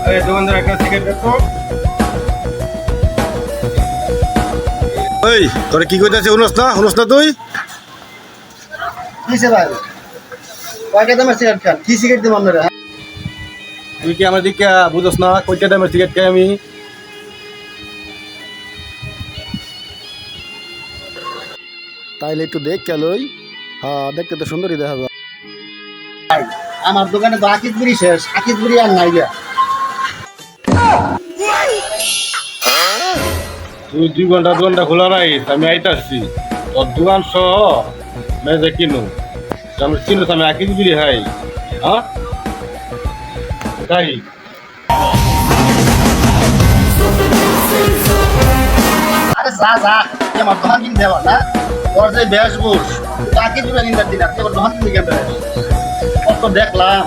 আরে দোকানদার একটা সিগারেট দে তো। ওই তোরা কি কইতাছিস শুনস না তুই? কিসে ভাই কয়টা দামের সিগারেট খান কি সিগারেট দিব আপনারা তুই কি আমার দিকে বুঝছ না কইটা দামের সিগারেট খাই আমি? তাইলে একটু দেখ কেলই। হ্যাঁ দেখতে তো সুন্দরই দেখা যায়। আমার দোকানে তো আকিস বিড়ি শেষ আকিস বিড়ি আর নাই গা তুই 2 ঘন্টা খোলা রাখিস, আমি আইতাছি তোর দোকান সহ মেজে কিনু। আমি চিনুস আমি আকিস বিড়ি খাই। হ্যাঁ তাই আরে যা তুই আমার দোকান কিনতে যাবা না তোর যে বেশ বুঝ আকিস বিড়ি নিন্দা দিন আর তোর দোকান কিনতে গেবে কত দেখলাম